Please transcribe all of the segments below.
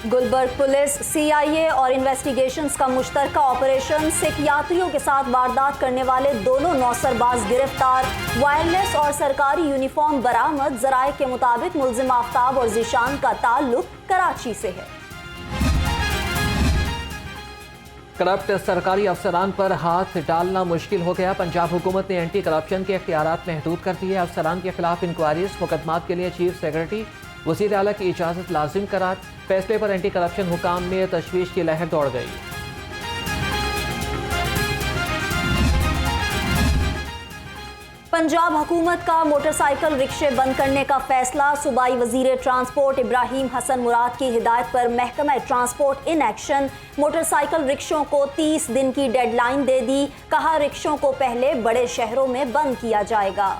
Gulberg police, CIA और investigations का मुश्तरका operation. Sikh यात्रियों के साथ वारदात करने वाले दोनों नौसरबाज गिरफ्तार। वायरलेस और सरकारी यूनिफॉर्म बरामद। जराये के मुताबिक मुल्जिम आफ्ताब और जीशान का ताल्लुक कराची से है। करप्ट सरकारी अफसरान पर हाथ डालना मुश्किल हो गया। पंजाब हुकूमत ने एंटी करप्शन के इख्तियारात महदूद कर दिए। अफसरान के खिलाफ इंक्वायरीज, मुकदमात के लिए चीफ सेक्रेटरी, वज़ीर आला की इजाज़त लाजिम करार। फैसले पर एंटी करप्शन हुकाम में तशवीश की लहर दौड़ गई। पंजाब हुकूमत का मोटरसाइकिल रिक्शे बंद करने का फैसला। सूबाई वजीर ट्रांसपोर्ट इब्राहिम हसन मुराद की हिदायत पर महकमा ट्रांसपोर्ट इन एक्शन। मोटरसाइकिल रिक्शों को 30 दिन की डेडलाइन दे दी। कहा रिक्शों को पहले बड़े शहरों में बंद किया जाएगा।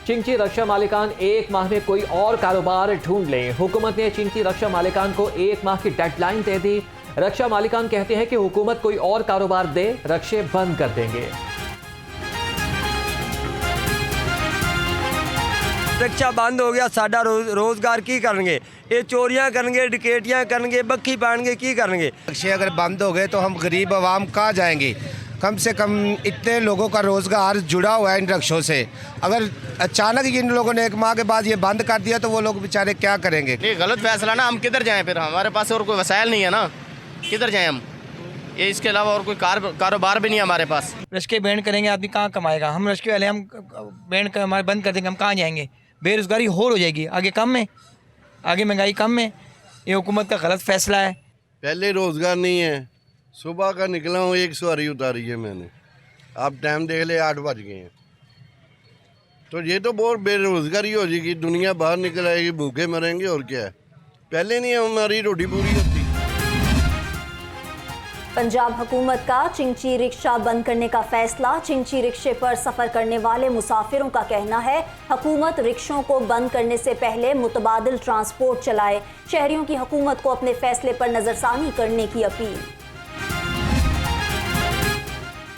चिंची रक्षा मालिकान एक माह में कोई और कारोबार ढूंढ लें। हुकूमत ने चिंची रक्षा मालिकान को एक माह की डेडलाइन दे दी। रक्षा मालिकान कहते हैं कि हुकूमत कोई और कारोबार दे, रक्षे बंद कर देंगे। रिक्शा बंद हो गया, साडा रोजगार की करेंगे? ये चोरियां करेंगे, डकैतियां करेंगे, बक्खी पाएंगे, की करेंगे? रिक्शे अगर बंद हो गए तो हम गरीब आवाम कहाँ जाएंगे? कम से कम इतने लोगों का रोज़गार जुड़ा हुआ है इन रिक्शों से। अगर अचानक इन लोगों ने एक माह के बाद ये बंद कर दिया तो वो लोग बेचारे क्या करेंगे? ये गलत फैसला ना, हम किधर जाएं फिर? हमारे पास और कोई वसाइल नहीं है ना, किधर जाएं हम? ये इसके अलावा और कोई कारोबार भी नहीं है हमारे पास। रिक्शे बैन करेंगे, आदमी कहाँ कमाएगा? हम रिक्शे वाले हम बैन हमारे बंद कर देंगे, हम कहाँ जाएंगे? बेरोज़गारी और हो जाएगी, आगे कम है, आगे महंगाई कम है। ये हुकूमत का गलत फैसला है। पहले रोज़गार नहीं है, सुबह का निकला हूँ, एक सवारी उतारी है मैंने, आप टाइम देख ले 8 बज गए हैं। तो ये तो बहुत बेरोज़गारी हो जाएगी, दुनिया बाहर निकल आएगी, भूखे मरेंगे और क्या है। पहले नहीं हमारी रोटी पूरी होती। पंजाब हुकूमत का चिंची रिक्शा बंद करने का फैसला। चिंची रिक्शे पर सफर करने वाले मुसाफिरों का कहना है हुकूमत रिक्शों को बंद करने से पहले मुतबादिल ट्रांसपोर्ट चलाए। शहरियों की हुकूमत को अपने फैसले पर नजरसानी करने की अपील।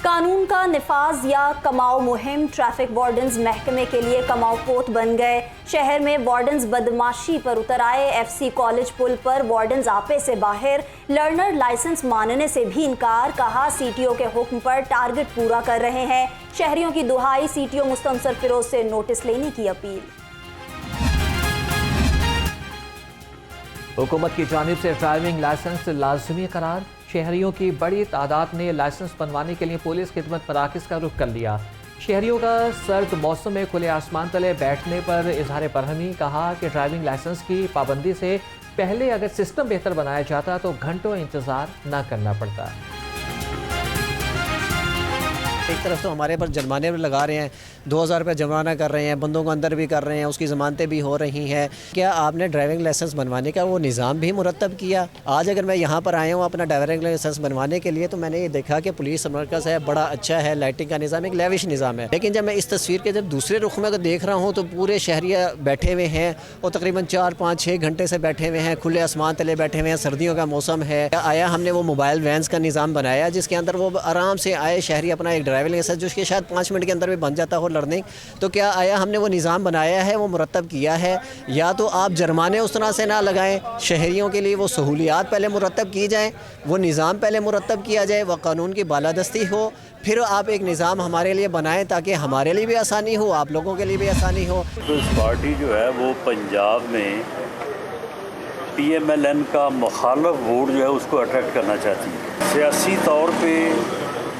कानून का निफाज या कमाओ मुहिम। ट्रैफिक वार्डन्स महकमे के लिए कमाओ पोत बन गए। शहर में वार्डन्स बदमाशी पर उतर आए। एफसी कॉलेज पुल पर वार्डन्स आपे से बाहर। लर्नर लाइसेंस मानने से भी इनकार। कहा सीटीओ के हुक्म पर टारगेट पूरा कर रहे हैं। शहरियों की दुहाई, सीटीओ मुस्तंसर फिरोज से नोटिस लेने की अपील। हुकूमत की जानिब से ड्राइविंग लाइसेंस लाजमी करार। शहरियों की बड़ी तादाद ने लाइसेंस बनवाने के लिए पुलिस खिदमत मराकज़ का रुख कर लिया। शहरियों का सर्द मौसम में खुले आसमान तले बैठने पर इजहार बरहमी। कहा कि ड्राइविंग लाइसेंस की पाबंदी से पहले अगर सिस्टम बेहतर बनाया जाता तो घंटों इंतज़ार न करना पड़ता। एक तरफ तो हमारे पर जुर्माने भी लगा रहे हैं, 2000 रुपये जुर्माना कर रहे हैं, बंदों को अंदर भी कर रहे हैं, उसकी ज़मानतें भी हो रही हैं। क्या आपने ड्राइविंग लाइसेंस बनवाने का वो निज़ाम भी मुरतब किया? आज अगर मैं यहाँ पर आया हूँ अपना ड्राइविंग लाइसेंस बनवाने के लिए तो मैंने ये देखा कि पुलिस मरकज़ है, बड़ा अच्छा है, लाइटिंग का निज़ाम एक लेविश निज़ाम है। लेकिन जब मैं इस तस्वीर के जब दूसरे रुख में देख रहा हूँ तो पूरे शहरिया बैठे हुए हैं और तकरीबन 4, 5, 6 घंटे से बैठे हुए हैं, खुले आसमान तले बैठे हुए हैं, सर्दियों का मौसम है। आया हमने वो मोबाइल वैन्स का निज़ाम बनाया जिसके अंदर वो आराम से आए शहरी अपना एक ड्राइविंग लाइसेंस जो कि शायद 5 मिनट के अंदर भी बन जाता हो लर्निंग। तो क्या आया हमने वो निज़ाम बनाया है, वो मुरतब किया है? या तो आप जुर्माने उस तरह से ना लगाएं, शहरियों के लिए वो सहूलियात पहले मुरतब की जाएं, वो निज़ाम पहले मुरतब किया जाए, वह कानून की बालादस्ती हो, फिर आप एक निज़ाम हमारे लिए बनाएं ताकि हमारे लिए भी आसानी हो, आप लोगों के लिए भी आसानी हो। पीपल्स पार्टी जो है वो पंजाब में PMLN का मुखालफ वोट जो है उसको अट्रैक्ट करना चाहती है। सियासी तौर पे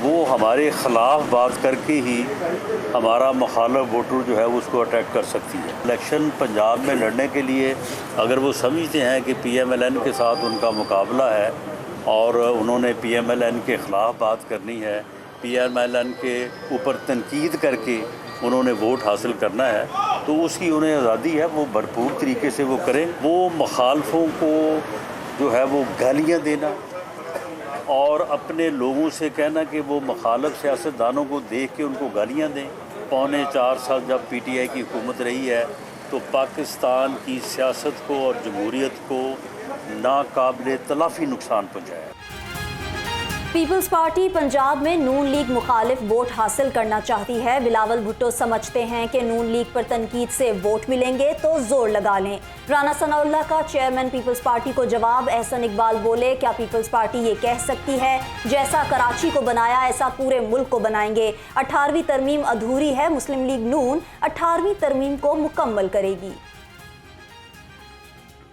वो हमारे ख़िलाफ़ बात करके ही हमारा मुखालफ वोटर जो है उसको अट्रैक्ट कर सकती है। इलेक्शन पंजाब में लड़ने के लिए अगर वो समझते हैं कि PMLN के साथ उनका मुकाबला है और उन्होंने PMLN के ख़िलाफ़ बात करनी है, PMLN के ऊपर तनकीद करके उन्होंने वोट हासिल करना है, तो उसकी उन्हें आज़ादी है, वो भरपूर तरीके से वो करें। वो मुखालफों को जो है वो गालियाँ देना और अपने लोगों से कहना कि वो मुखालफ सियासतदानों को देख के उनको गालियाँ दें। 4.25 साल जब PTI की हुकूमत रही है तो पाकिस्तान की सियासत को और जमहूरियत को नाकाबिले तलाफ़ी नुकसान पहुँचाया। पीपल्स पार्टी पंजाब में नून लीग मुखालिफ वोट हासिल करना चाहती है। बिलावल भुट्टो समझते हैं कि नून लीग पर तनकीद से वोट मिलेंगे तो जोर लगा लें। राना सनाउल्लाह का चेयरमैन पीपल्स पार्टी को जवाब। एहसन इकबाल बोले, क्या पीपल्स पार्टी ये कह सकती है जैसा कराची को बनाया ऐसा पूरे मुल्क को बनाएंगे? 18वीं तरमीम अधूरी है, मुस्लिम लीग नून 18वीं तरमीम को मुकम्मल करेगी।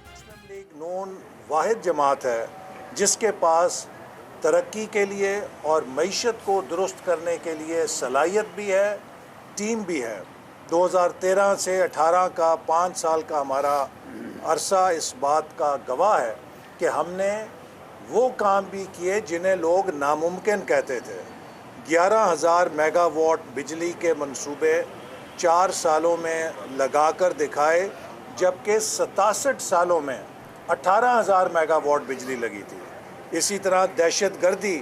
मुस्लिम लीग नून वाहिद जमात है जिसके पास तरक्की के लिए और मईशत को दुरुस्त करने के लिए सलाहियत भी है, टीम भी है। 2013 से 18 का 5 साल का हमारा अरसा इस बात का गवाह है कि हमने वो काम भी किए जिन्हें लोग नामुमकिन कहते थे। 11,000 मेगावाट बिजली के मंसूबे 4 सालों में लगा कर दिखाए, जबकि 67 सालों में 18,000 मेगावाट बिजली लगी थी। इसी तरह दहशतगर्दी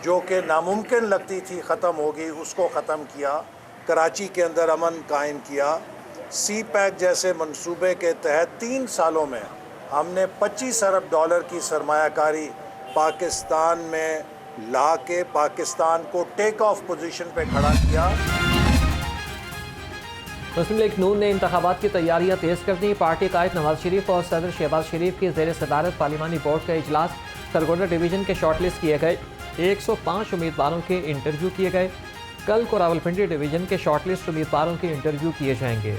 जो कि नामुमकिन लगती थी ख़त्म होगी, उसको ख़त्म किया, कराची के अंदर अमन कायम किया। सी पैक जैसे मंसूबे के तहत 3 सालों में हमने 25 अरब डॉलर की सरमायाकारी पाकिस्तान में ला के पाकिस्तान को टेक ऑफ पोजीशन पे खड़ा किया। मुस्लिम लीग नून ने इंतखाबात की तैयारियां तेज़ कर दी। पार्टी कायद नवाज शरीफ और सदर शहबाज शरीफ की ज़ेर सदारत पार्लिमानी बोर्ड का इजलास। सरगोदा डिवीज़न के शॉर्टलिस्ट किए गए 105 उम्मीदवारों के इंटरव्यू किए गए। कल को रावलपिंडी डिवीज़न के शॉर्टलिस्ट उम्मीदवारों के इंटरव्यू किए जाएंगे।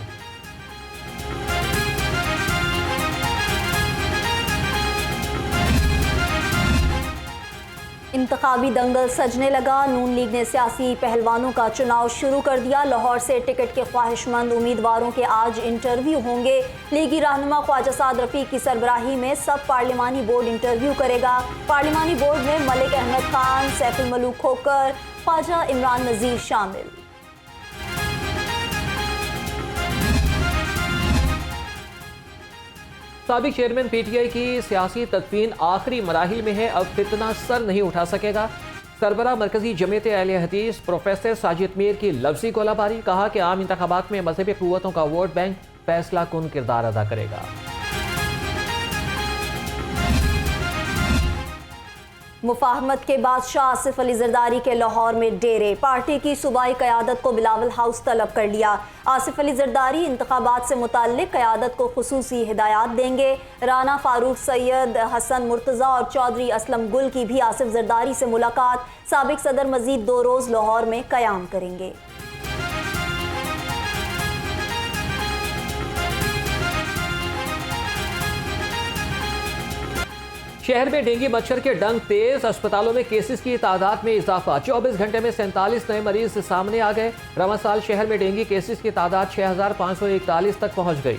इंतखाबी दंगल सजने लगा। नून लीग ने सियासी पहलवानों का चुनाव शुरू कर दिया। लाहौर से टिकट के ख्वाहिशमंद उम्मीदवारों के आज इंटरव्यू होंगे। लीगी रहनुमा ख्वाजा साद रफ़ीक की सरबराही में सब पार्लिमानी बोर्ड इंटरव्यू करेगा। पार्लिमानी बोर्ड में मलिक अहमद खान, सैफुल मलूक खोकर, ख्वाजा इमरान नज़ीर शामिल। साबिक चेयरमैन पीटीआई की सियासी तदफीन आखिरी मराहिल में है, अब फितना सर नहीं उठा सकेगा। सरबराह मरकजी जमीयत अहले हदीस प्रोफेसर साजिद मीर की लफ्जी गोलाबारी। कहा कि आम इंतखाबात में मजहबी कुव्वतों का वोट बैंक फैसला कुन किरदार अदा करेगा। मुफाहमत के बादशाह आसिफ अली जरदारी के लाहौर में डेरे। पार्टी की सूबाई क़यादत को बिलावल हाउस तलब कर लिया। आसिफ अली जरदारी इंतखाबात से मुताल्लिक क़यादत को खुसूसी हिदायत देंगे। राना फारूक सैयद, हसन मुर्तज़ा और चौधरी असलम गुल की भी आसिफ जरदारी से मुलाकात। साबिक सदर मजीद 2 रोज़ लाहौर में क़याम करेंगे। शहर में डेंगू मच्छर के डंक तेज। अस्पतालों में केसेस की तादाद में इजाफा। 24 घंटे में 47 नए मरीज सामने आ गए। रवां साल शहर में डेंगू केसेस की तादाद 6,541 तक पहुंच गई।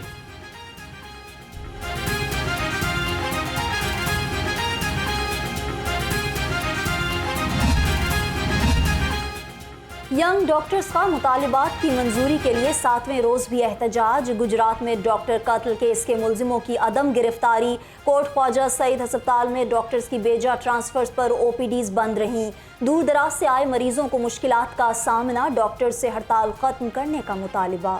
यंग डॉक्टर्स का मुतालिबात की मंजूरी के लिए 7वें रोज भी एहतजाज। गुजरात में डॉक्टर कत्ल केस के मुलजिमों की अदम गिरफ्तारी। कोट ख्वाजा सईद अस्पताल में डॉक्टर्स की बेजा ट्रांसफर्स पर ओपीडीज बंद रहीं। दूर दराज से आए मरीजों को मुश्किलात का सामना। डॉक्टर से हड़ताल खत्म करने का मुतालिबा।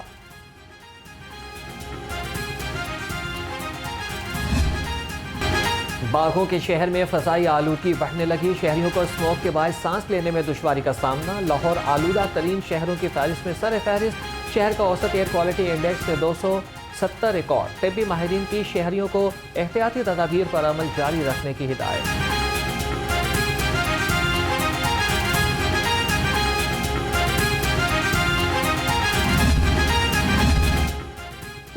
बाघों के शहर में फ़ज़ाई आलूदगी बढ़ने लगी। शहरियों को स्मोक के बायस सांस लेने में दुश्वारी का सामना। लाहौर आलूदा तरीन शहरों की फहरिस्त में सर फहरिस्त। शहर का औसत एयर क्वालिटी इंडेक्स से 270 रिकॉर्ड। तिब्बी माहिरीन की शहरियों को एहतियाती तदाबीर पर अमल जारी रखने की हिदायत।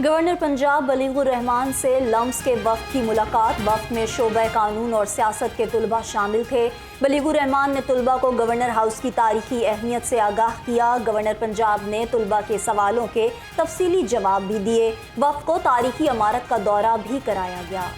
गवर्नर पंजाब बलीगुर रहमान से लम्स के वफ्द की मुलाकात। वफ्द में शोबा कानून और सियासत के तुलबा शामिल थे। बलीगुर रहमान ने तुलबा को गवर्नर हाउस की तारीखी अहमियत से आगाह किया। गवर्नर पंजाब ने तुलबा के सवालों के तफसीली जवाब भी दिए। वफ्द को तारीखी इमारत का दौरा भी कराया गया।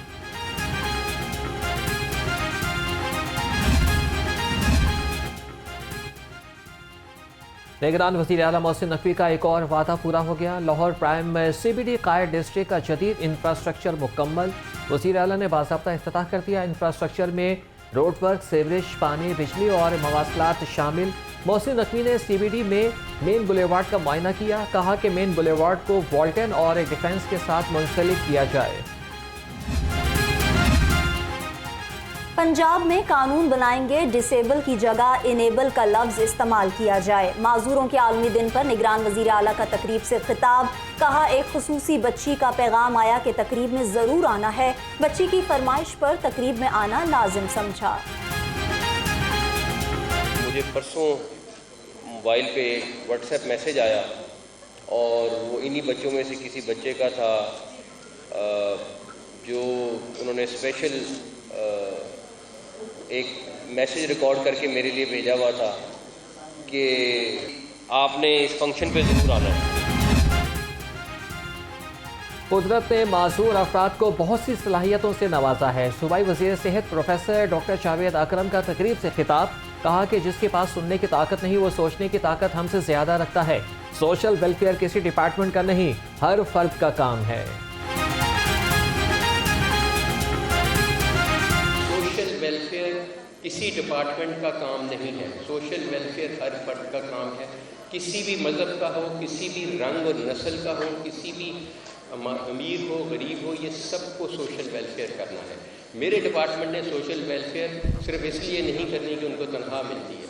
निगरान वज़ीर आला मोहसिन नकवी का एक और वादा पूरा हो गया। लाहौर प्राइम CBD कायद डिस्ट्रिक्ट का जदीद इंफ्रास्ट्रक्चर मुकम्मल। वज़ीर आला ने बाज़ाब्ता इफ्तिताह कर दिया। इंफ्रास्ट्रक्चर में रोड वर्क, सीवरेज, पानी, बिजली और मवासलात शामिल। मोहसिन नकवी ने CBD में मेन बुलेवार्ड का मुआयना किया। कहा कि मेन बुलेवार्ड को वॉल्टन और डिफेंस के साथ मुंसलिक किया जाए। पंजाब में कानून बनाएंगे, डिसेबल की जगह इनेबल का लफ्ज इस्तेमाल किया जाए। माजूरों के आलमी दिन पर निगरान वजीर आला का तकरीब से खिताब। कहा, एक खुसूसी बच्ची का पैगाम आया कि तकरीब में जरूर आना है। बच्ची की फरमाइश पर तकरीब में आना लाजिम समझा। मुझे परसों मोबाइल पे व्हाट्सएप मैसेज आया और वो इन्हीं बच्चों में से किसी बच्चे का था जो उन्होंने स्पेशल एक मैसेज रिकॉर्ड करके मेरे लिए भेजा हुआ था कि आपने इस फंक्शन पे ज़रूर आना है। कुदरत ने माजूर अफराद को बहुत सी सलाहियतों से नवाजा है। सूबाई वज़ीर सेहत प्रोफेसर डॉक्टर जावेद अकरम का तकरीब से खिताब। कहा कि जिसके पास सुनने की ताकत नहीं वो सोचने की ताकत हमसे ज़्यादा रखता है। सोशल वेलफेयर किसी डिपार्टमेंट का नहीं, हर फर्द का काम है। सोशल वेलफेयर किसी डिपार्टमेंट का काम नहीं है। सोशल वेलफेयर हर फर्द का काम है। किसी भी मज़हब का हो, किसी भी रंग और नस्ल का हो, किसी भी अमीर हो गरीब हो, ये सबको सोशल वेलफेयर करना है। मेरे डिपार्टमेंट ने सोशल वेलफेयर सिर्फ इसलिए नहीं करनी कि उनको तनख्वाह मिलती है,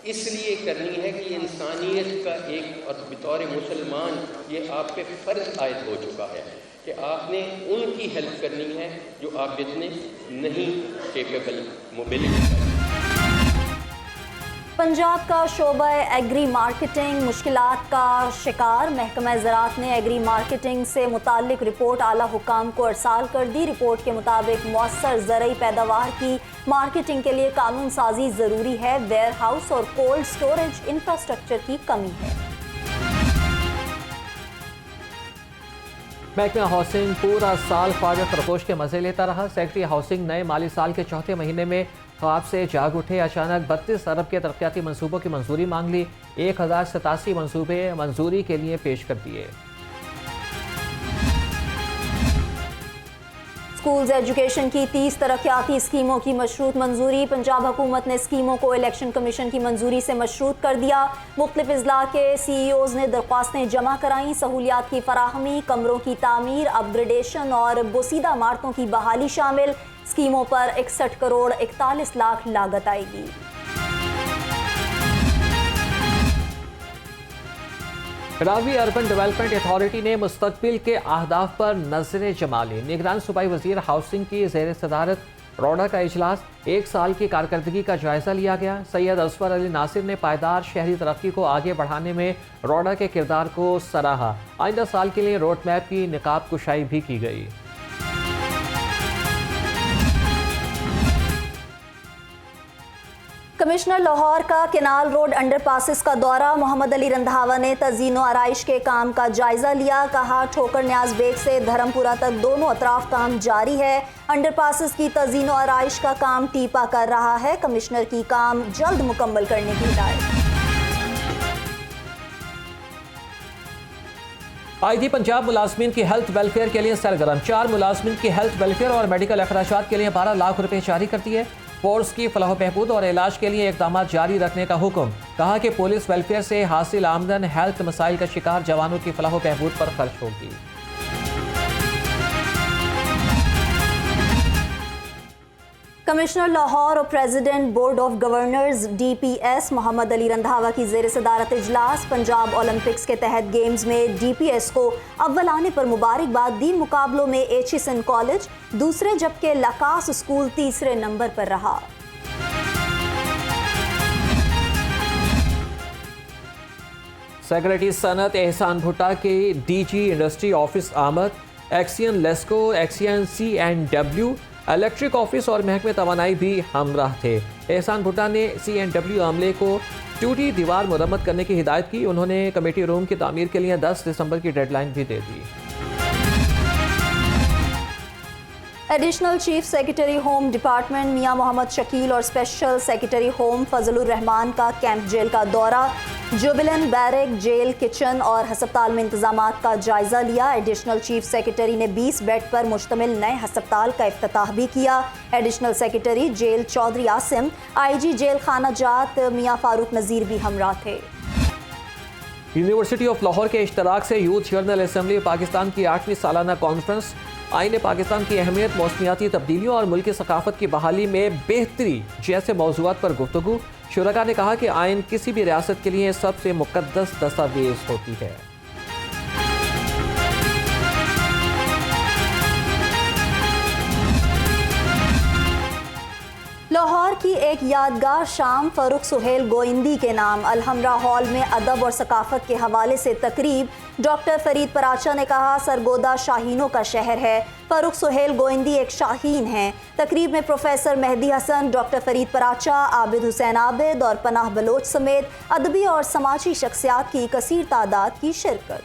इसलिए करनी है कि इंसानियत का एक और बतौर मुसलमान ये आप पे फ़र्ज आयद हो चुका है कि आपने उनकी हेल्प करनी है जो आप जितने नहीं केपेबल मोबिलिटी। पंजाब का शोबा एग्री मार्केटिंग मुश्किलात का शिकार। महकमा ज़राअत ने एग्री मार्केटिंग से मुताल्लिक रिपोर्ट आला हुकाम को अरसाल कर दी। रिपोर्ट के मुताबिक मौसर ज़रई पैदावार की मार्केटिंग के लिए कानून साजी ज़रूरी है। वेयर हाउस और कोल्ड स्टोरेज इंफ्रास्ट्रक्चर की कमी है। महकमा हाउसिंग पूरा साल ख्वाजा खरगोश के मजे लेता रहा। सेक्रेटरी हाउसिंग नए माली साल के चौथे महीने में ख्वाब से जाग उठे। अचानक 32 अरब के तरक्याती मंसूबों की मंजूरी मांग ली। 1087 मंसूबे मंजूरी के लिए पेश कर दिए। स्कूल्स एजुकेशन की 30 तरक्याती स्कीमों की मशरूत मंजूरी। पंजाब हुकूमत ने स्कीमों को इलेक्शन कमीशन की मंजूरी से मशरूत कर दिया। मुख्तलिफ अजला के CEOs ने दरख्वास्तें जमा कराई। सहूलियात की फराहमी, कमरों की तामीर, अपग्रेडेशन और बोसीदा इमारतों की बहाली शामिल। स्कीमों पर 61 करोड़ 41 लाख लागत आएगी। रावी अर्बन डेवलपमेंट अथॉरिटी ने मुस्तकबिल के अहदाफ पर नजरें जमा ली। निगरान सूबाई वजीर हाउसिंग की ज़ेर सदारत रोडा का इजलास। 1 साल की कारकर्दगी का जायजा लिया गया। सैयद असफर अली नासिर ने पायदार शहरी तरक्की को आगे बढ़ाने में रोडा के किरदार को सराहा। आइंदा साल के लिए रोड मैप की निकाब कुशाई भी की गई। कमिश्नर लाहौर का केनाल रोड अंडरपासेस का दौरा। मोहम्मद अली रंधावा ने तज़ीनो आराइश के काम का जायजा लिया। कहा, ठोकर न्याज बेग से धर्मपुरा तक दोनों अतराफ काम जारी है। अंडरपासेस की तज़ीनो आराइश का काम टीपा कर रहा है। कमिश्नर की काम जल्द मुकम्मल करने की हिदायत। आईटी पंजाब मुलाजमीन की हेल्थ वेलफेयर के लिए सरगर्म। 4 मुलाजमीन की हेल्थ वेलफेयर और मेडिकल अखराजात के लिए 12 लाख रुपए जारी कर दिए। फोर्स की फलाह बहबूद और इलाज के लिए इकदाम जारी रखने का हुक्म। कहा कि पुलिस वेलफेयर से हासिल आमदन हेल्थ मसाइल का शिकार जवानों की फलाह बहबूद पर खर्च होगी। कमिश्नर लाहौर और president board of governors DPS Mohammad Ali Randhawa की ज़ेर सदारत इजलास। पंजाब ओलंपिक्स के तहत गेम्स में DPS को अव्वल आने पर मुबारकबाद दी। मुकाबलों में एचिसन कॉलेज दूसरे जबकि लकास स्कूल तीसरे नंबर पर रहा। सेक्रेटरी सनत एहसान भुट्टा के DG इंडस्ट्री ऑफिस आमद। एक्सियन लेस्को, एक्सियन C&W इलेक्ट्रिक ऑफिस और महकमे तवानाई भी हमराह थे। एहसान भुट्टा ने C&W अमले को टूटी दीवार मुरम्मत करने की हिदायत की। उन्होंने कमेटी रूम की तामीर के लिए 10 दिसंबर की डेडलाइन भी दे दी। Additional chief secretary home department Mian Mohammad Shakeel और special secretary home Fazlur Rahman का कैंप जेल का दौरा। जुबिलन बैरक, जेल, किचन और हस्पताल में इंतजामात का जायजा लिया। एडिशनल चीफ सेक्रेटरी ने 20 बेड पर मुश्तमिल नए हस्पताल का इफ्तिताह भी किया। Additional secretary jail Chaudhry Asim, IG jail खाना जात मियां फारूक नज़ीर भी हमराह थे। यूनिवर्सिटी ऑफ लाहौर के इश्तराक से यूथ जर्नल असम्बली पाकिस्तान की 8वीं सालाना कॉन्फ्रेंस आईन पाकिस्तान की अहमियत, मौसमियाती तब्दीलियों और मुल्की सकाफत की बहाली में बेहतरी जैसे मौज़ूआत पर गुफ्तगू। शुरका ने कहा कि आइन किसी भी रियासत के लिए सबसे मुक़द्दस दस्तावेज होती है। लाहौर की एक यादगार शाम फ़ारूक सुहेल गोइंदी के नाम अलहमरा हॉल में अदब और सकाफत के हवाले से तकरीब। डॉक्टर फरीद पराचा ने कहा, सरगोदा शाहीनों का शहर है, फ़ारूक सुहेल गोइंदी एक शाहीन है। तकरीब में प्रोफेसर मेहदी हसन, डॉक्टर फरीद पराचा, आबिद हुसैन आबिद और पनाह बलोच समेत अदबी और समाजी शख्सियात की कसीर तादाद की शिरकत।